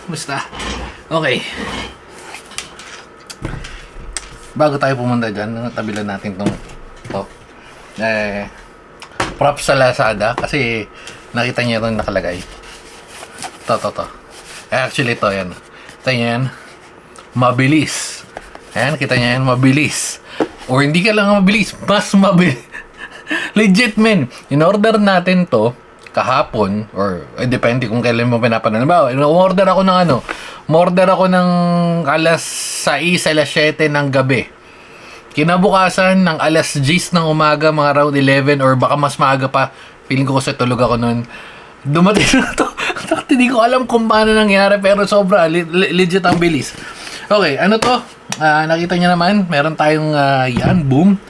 basta. Okay. Bago tayo pumunta dyan, tabilan natin to. Props sa Lazada kasi nakita niyo ito nakalagay. To. Actually, ito yan. Kita niyo yan. Mabilis. Ayan, kita niyo yan. Mabilis. Or hindi ka lang mabilis. Mas mabilis. Legit, men. In-order natin to kahapon or depende kung kailan mo pinapanood. Order ako ng alas 6, alas 7 ng gabi. Kinabukasan ng alas 10 ng umaga, mga around 11 or baka mas maaga pa. Feeling ko kasi tulog ako noon. Dumating na to. Hindi ko alam kung paano nangyari pero sobra legit ang bilis. Okay, ano to? Nakita niyo naman, meron tayong boom.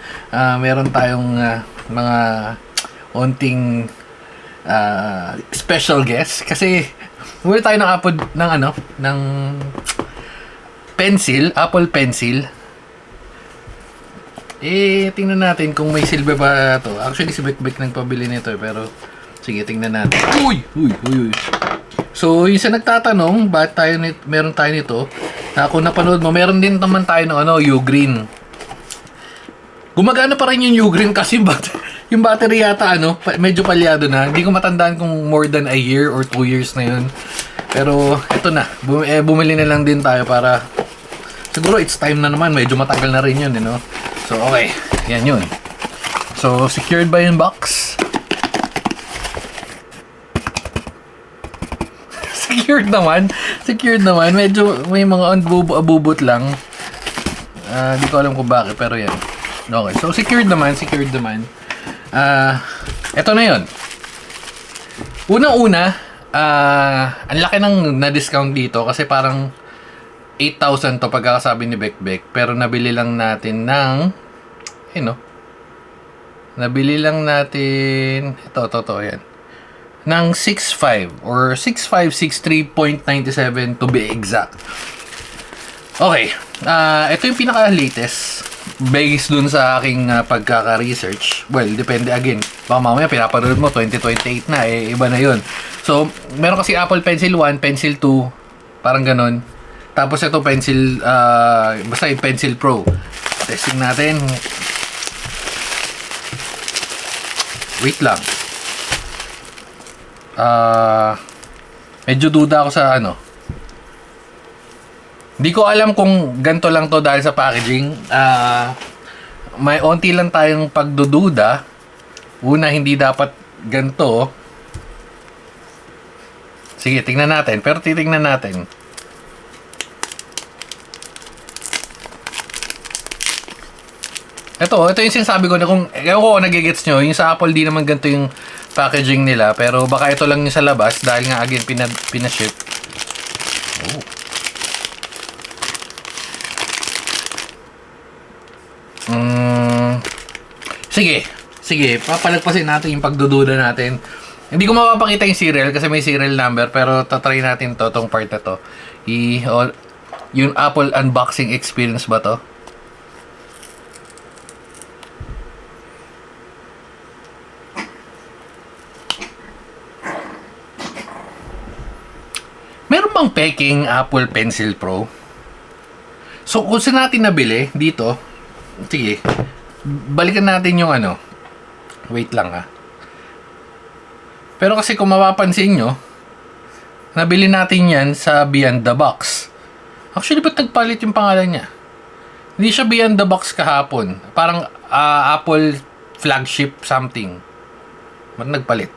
Meron tayong mga onting special guest kasi bumili tayo ng Apple Pencil. Tingnan natin kung may silver ba to. Actually, si Bekbek nagpabili nito pero sige, tingnan natin. Uy. So, yung sa nagtatanong, meron tayo nito? Kung napanood mo, meron din naman tayo ng U-Green. Gumagana pa rin yung U-Green kasi yung battery yata medyo palyado na. Hindi ko matandaan kung more than a year or 2 years na yun. Pero ito na, bumili na lang din tayo para siguro it's time na naman, medyo matagal na rin yun, So okay, yan yun. So secured by yung box. Secured naman. Medyo may mga abubot lang. Di ko alam kung bakit, pero yan. Okay, so secured naman. Ito na yun. Unang-una, ang laki ng na-discount dito kasi parang 8,000 to pagkakasabi ni Bekbek. Pero nabili lang natin ng ito, yan. Ng 6.5 or 6.563.97 to be exact. Okay. Ito yung pinaka-latest based dun sa aking pagkaka-research. Well, depende again. Baka mamaya pinapanood mo 2028 na, iba na yun. So, meron kasi Apple Pencil 1, Pencil 2, parang ganon. Tapos ito Pencil, basta yung Pencil Pro. Testing natin. Wait lang. Medyo duda ako sa Hindi ko alam kung ganito lang to dahil sa packaging. May onti lang tayong pagdududa. Una, hindi dapat ganito. Sige, tingnan natin. Pero titingnan natin. Ito yung sinasabi ko na kung nagigets nyo, yung sa Apple di naman ganito yung packaging nila. Pero baka ito lang yung sa labas dahil nga again pinaship. Oh. Sige, papalagpasin natin yung pagdududa natin. Hindi ko mapapakita yung serial kasi may serial number pero tatry natin tong part na to. Yung Apple unboxing experience ba to? Meron bang peking Apple Pencil Pro? So, kung saan natin nabili dito, sige, balikan natin yung wait lang Pero kasi kung mapapansin nyo, nabili natin yan sa Beyond the Box. Actually, ba't nagpalit yung pangalan niya? Hindi siya Beyond the Box kahapon. Parang Apple flagship something. Ba't nagpalit?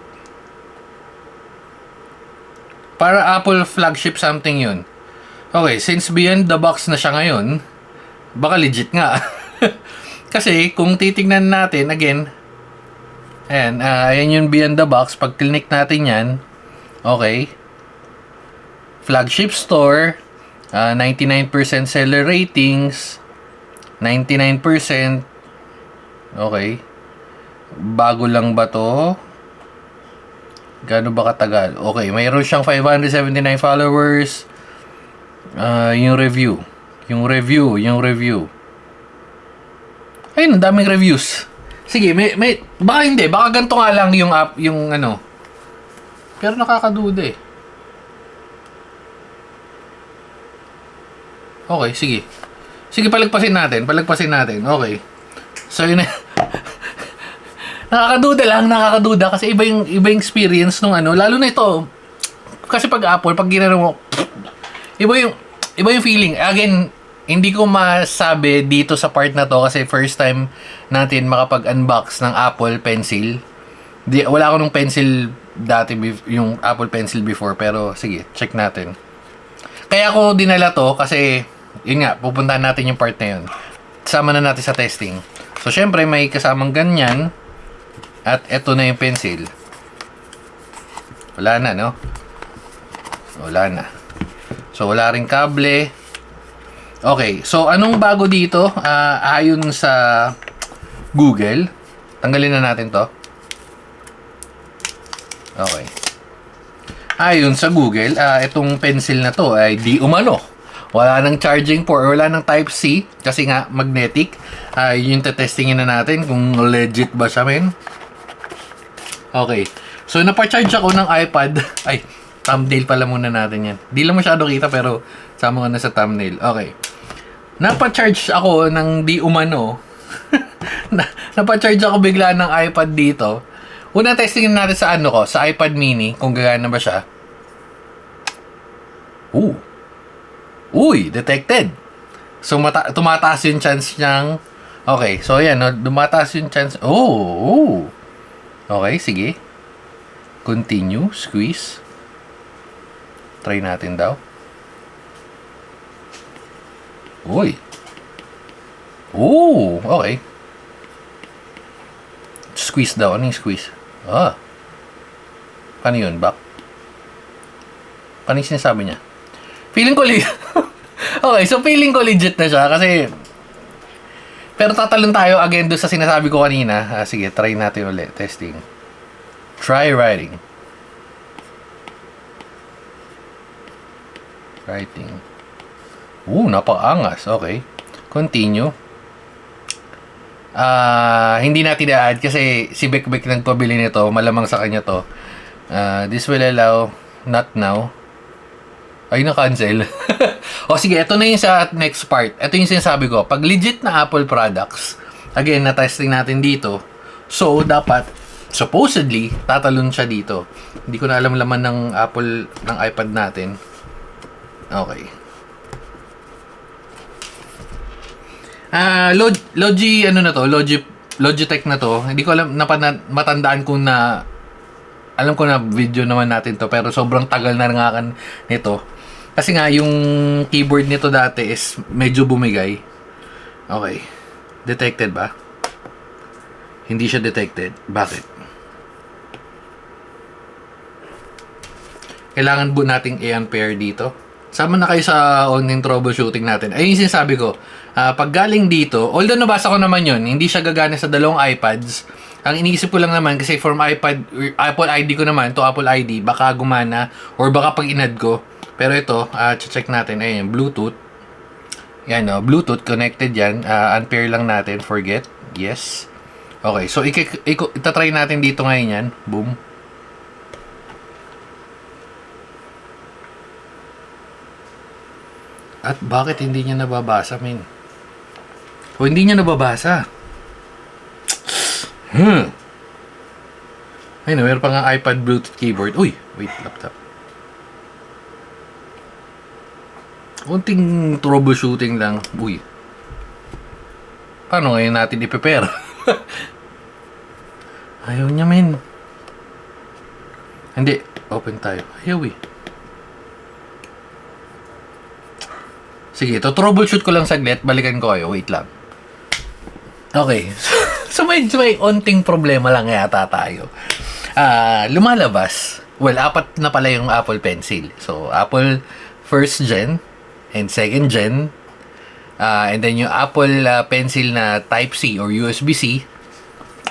Para Apple flagship something yun. Okay, since Beyond the Box na siya ngayon, baka legit nga. Kasi kung titignan natin, again, ayan yung Beyond the Box. Pag click natin yan, okay. Flagship store, 99% seller ratings, 99%. Okay. Bago lang ba to? Gaano ba katagal? Okay, mayroon siyang 579 followers. Yung review. Ayun, ang daming reviews. Sige, baka hindi. Baka ganito nga lang yung app, yung Pero nakakaduda Okay, sige. Sige, palagpasin natin. Palagpasin natin. Okay. So, yun na. Nakakaduda kasi iba yung experience nung ano, lalo na ito. Kasi pag Apple, pag ginano mo, iba yung feeling. Again, hindi ko masabi dito sa part na to kasi first time natin makapag-unbox ng Apple Pencil. Wala ako nung pencil dati, yung Apple Pencil before, pero sige, check natin. Kaya ako dinala to kasi, yun nga, pupuntahan natin yung part na yun. Sama na natin sa testing. So, syempre, may kasamang ganyan. At eto na yung pencil. Wala na, no? Wala na. So, wala ring kable. Okay, so anong bago dito? Ayon sa Google, tanggalin na natin to. Okay. Ayon sa Google, itong pencil na to ay di umano. Wala nang charging port, wala nang Type-C kasi nga magnetic. Yun yung testingin na natin kung legit ba siya, men. Okay. So, napa-charge ako ng iPad. Ay, thumbnail pala muna natin yan. Di lang masyado kita pero sama ko na sa thumbnail. Okay. Napa-charge ako ng di umano. Napa-charge ako bigla ng iPad dito. Una testingin natin sa ano ko, sa iPad mini, kung gagana ba siya. Uy, detected. So, tumataas yung chance niyang... Okay, so yan, no? Dumataas yung chance... Okay, sige. Continue, squeeze. Try natin daw. Uy. Okay. Squeeze daw. Ano yung squeeze? Paano yun, back? Paano yung sinasabi niya? Feeling ko okay, so feeling ko legit na siya kasi pero tatalon tayo again doon sa sinasabi ko kanina. Sige, try natin ulit. Testing. Try writing. Napakaangas. Okay. Continue. Hindi natin i-add kasi si Bekbek nagpabili nito. Malamang sa kanya to. This will allow not now. Ay, na-cancel. O sige, ito na yung sa next part. Ito yung sinasabi ko. Pag legit na Apple products, again, na-testing natin dito. So, dapat, supposedly, tatalon siya dito. Hindi ko na alam laman ng Apple, ng iPad natin. Okay. Logitech na to. Hindi ko alam, matandaan ko na, alam ko na video naman natin to, pero sobrang tagal na nga nito. Kasi nga, yung keyboard nito dati is medyo bumigay. Okay. Detected ba? Hindi siya detected. Bakit? Kailangan po nating i-unpair dito. Sama na kayo sa online troubleshooting natin. Ayun yung sinasabi ko. Pag galing dito, although nabasa ko naman yun, hindi siya gagana sa dalawang iPads. Ang iniisip ko lang naman, kasi from Apple ID ko naman to Apple ID, baka gumana or baka pag inad ko. Pero ito, check natin. Ayun, Bluetooth. Yan, no? Bluetooth connected yan. Unpair lang natin. Forget. Yes. Okay, so itatry natin dito ngayon yan. Boom. At bakit hindi niya nababasa, men? O hindi niya nababasa. Ay, no, meron pa nga iPad Bluetooth keyboard. Uy, wait, laptop. Unting troubleshooting lang. Uy. Paano ngayon natin i-prepare? Ayaw niya, men. Hindi. Open tayo. Ayaw eh. Sige, ito troubleshoot ko lang saglit. Balikan ko kayo. Wait lang. Okay. So medyo may onting problema lang yata tayo. Lumalabas. Well, 4 na pala yung Apple Pencil. So, Apple first gen and second gen. And then yung Apple Pencil na Type-C or USB-C.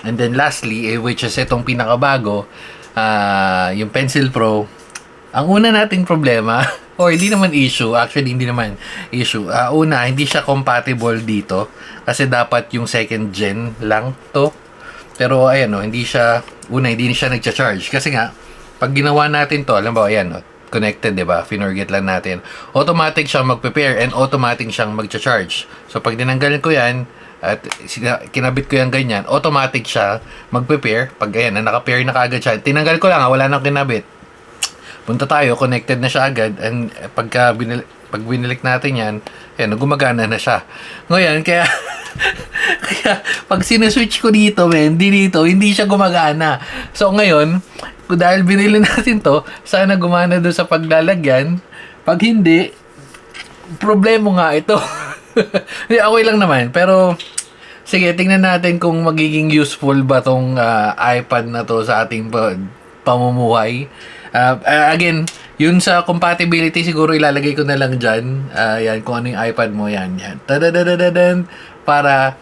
And then lastly, which is itong pinakabago, yung Pencil Pro. Ang una nating problema, or hindi naman issue, actually hindi naman issue. Una, hindi siya compatible dito kasi dapat yung second gen lang to. Pero ayan, hindi siya nagcha-charge kasi nga pag ginawa natin to, alam ba, ayan, connected, di ba? Finorget lang natin. Automatic siyang mag-prepare and automatic siyang mag-charge. So, pag dinanggal ko yan, at kinabit ko yan ganyan, automatic siya mag-prepare. Pag ayan, naka-pair na kaagad siya. Tinanggal ko lang, wala nang kinabit. Punta tayo, connected na siya agad. And pag binilik natin yan, ayan, gumagana na siya. Ngayon, kaya pag sinuswitch ko dito, hindi siya gumagana. So, ngayon, dahil binili natin to, sana gumana doon sa paglalagyan. Pag hindi, problema nga ito. Okay lang naman, pero sige, tingnan natin kung magiging useful ba tong iPad na to sa ating pamumuhay. Again, yun sa compatibility siguro ilalagay ko na lang dyan. Yan, kung ano yung iPad mo, yan. Tadadadadadan, para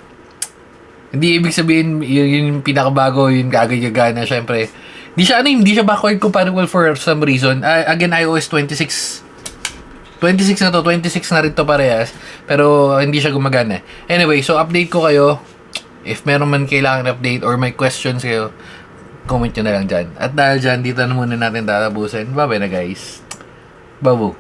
hindi ibig sabihin yun yung pinakabago, yun kagad-gagana. Syempre, hindi siya backward compatible for some reason. Again, iOS 26 na to, 26 na rin to parehas, pero hindi siya gumagana. Anyway, so update ko kayo. If meron man kailangan update or may questions kayo, comment nyo na lang dyan. At dahil dyan, dito na muna natin tatapusin. Bye-bye na guys. Babu.